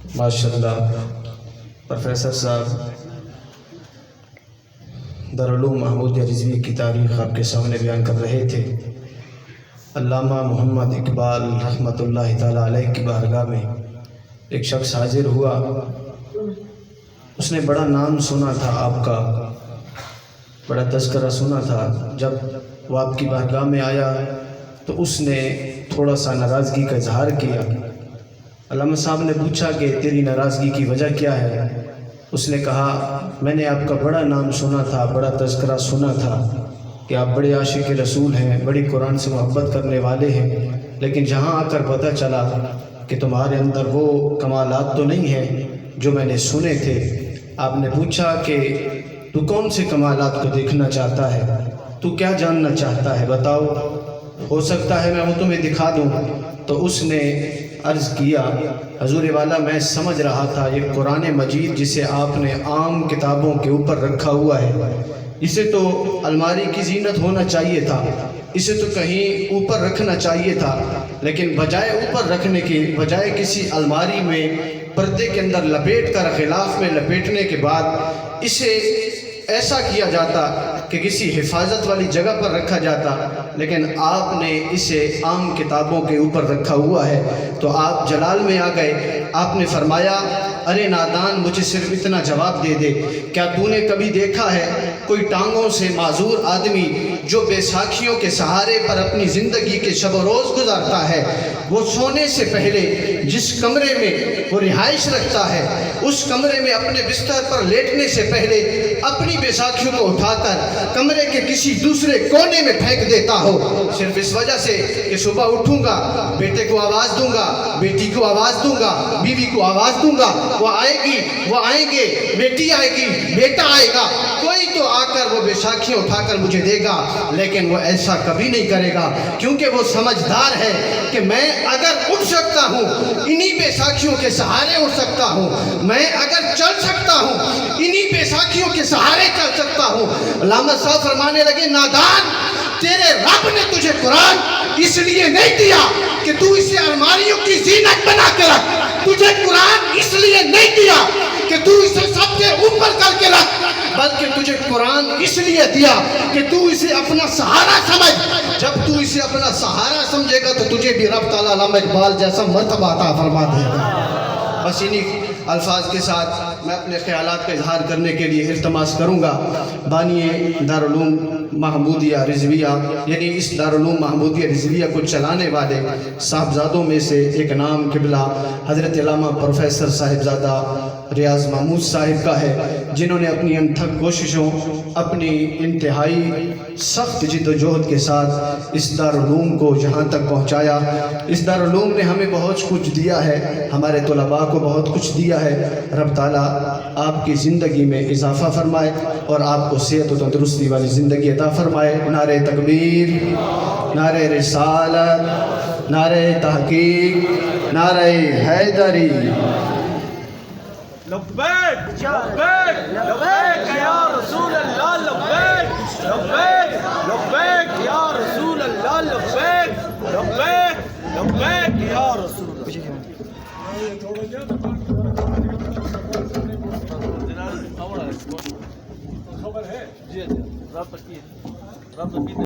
माशाअल्लाह प्रोफेसर साहब दारुल-उलूम महमूदिया रिज़वी की तारीख़ आपके सामने बयान कर रहे थे। अल्लामा मोहम्मद इकबाल रहमतुल्लाहि ताला अलैह की बारगाह में एक शख्स हाजिर हुआ। उसने बड़ा नाम सुना था आपका, बड़ा तज़किरा सुना था। जब वो आपकी बारगाह में आया तो उसने थोड़ा सा नाराज़गी का इजहार किया। अल्लामा साहब ने पूछा कि तेरी नाराज़गी की वजह क्या है? उसने कहा, मैंने आपका बड़ा नाम सुना था, बड़ा तज़किरा सुना था कि आप बड़े आशिक़ रसूल हैं, बड़ी कुरान से मोहब्बत करने वाले हैं, लेकिन जहाँ आकर पता चला कि तुम्हारे अंदर वो कमालात तो नहीं हैं जो मैंने सुने थे। आपने पूछा कि तू कौन से कमालात को देखना चाहता है, तू क्या जानना चाहता है, बताओ, हो सकता है मैं वो तुम्हें दिखा दूँ। तो उसने अर्ज़ किया, हज़ूर वाला मैं समझ रहा था ये कुरान मजीद जिसे आपने आम किताबों के ऊपर रखा हुआ है, इसे तो अलमारी की ज़ीनत होना चाहिए था, इसे तो कहीं ऊपर रखना चाहिए था, लेकिन बजाय ऊपर रखने के बजाय किसी अलमारी में पर्दे के अंदर लपेट कर ग़िलाफ़ में लपेटने के बाद इसे ऐसा किया जाता कि किसी हिफाजत वाली जगह पर रखा जाता, लेकिन आपने इसे आम किताबों के ऊपर रखा हुआ है। तो आप जलाल में आ गए। आपने फरमाया, अरे नादान, मुझे सिर्फ इतना जवाब दे दे, क्या तूने कभी देखा है कोई टांगों से माजूर आदमी जो बैसाखियों के सहारे पर अपनी ज़िंदगी के शब रोज़ गुजारता है, वो सोने से पहले जिस कमरे में वो रिहाइश रखता है, उस कमरे में अपने बिस्तर पर लेटने से पहले अपनी बैसाखियों को उठाकर कमरे के किसी दूसरे कोने में फेंक देता हो, सिर्फ इस वजह से कि सुबह उठूंगा, बेटे को आवाज़ दूंगा, बेटी को आवाज़ दूंगा, बीवी को आवाज़ दूंगा, वो आएगी, वो आएंगे, बेटी आएगी, बेटा आएगा, कोई तो आकर वो बैसाखियाँ उठाकर मुझे देगा। लेकिन वो ऐसा कभी नहीं करेगा, क्योंकि वो समझदार है कि मैं अगर उठ सकता हूँ इन्हीं बैसाखियों के सहारे उठ सकता हूँ, मैं अगर चल सकता हूँ इन्हीं बैसाखियों के सहारे चल सकता हूँ। अल्लामा साहब फरमाने लगे, नादान, तेरे रब ने तुझे कुरान इसलिए नहीं दिया कि तू इसे अलमारियों की जीनत बना के रख, तुझे कुरान इसलिए नहीं दिया कि तू इसे सबसे ऊपर करके रख, बल्कि तुझे कुरान इसलिए दिया कि तू इसे अपना सहारा समझ। जब तू इसे अपना सहारा समझेगा तो तुझे भी रब ताला अल्लामा इकबाल जैसा मर्तबा अता फरमा देगा। बस इन्हीं अल्फाज के साथ मैं अपने ख्यालात का इजहार करने के लिए इल्तमास करूँगा। बानिए दारुल-उलूम महमूदिया रिज़विया, यानी इस दारुल-उलूम महमूदिया रिज़विया को चलाने वाले साहबजादों में से एक नाम किबला हज़रत अल्लामा प्रोफेसर साहिबजादा रियाज़ महमूद साहिब का है, जिन्होंने अपनी अनथक कोशिशों, अपनी इंतहाई सख्त जिद्दोजहद के साथ इस दारुल-उलूम को जहाँ तक पहुँचाया। इस दारुल-उलूम ने हमें बहुत कुछ दिया है, हमारे तलबा को बहुत कुछ दिया है। रब ताला आपकी ज़िंदगी में इजाफ़ा फरमाए और आपको सेहत और तंदुरुस्ती वाली ज़िंदगी अता फरमाए। नारे तकबीर, नारे रिसालत, नारे तहकीक, नारे हैदरी। लब्बैक लब्बैक लब्बैक या रसूल अल्लाह, लब्बैक लब्बैक लब्बैक या रसूल अल्लाह, लब्बैक लब्बैक लब्बैक या रसूल खबर है जी,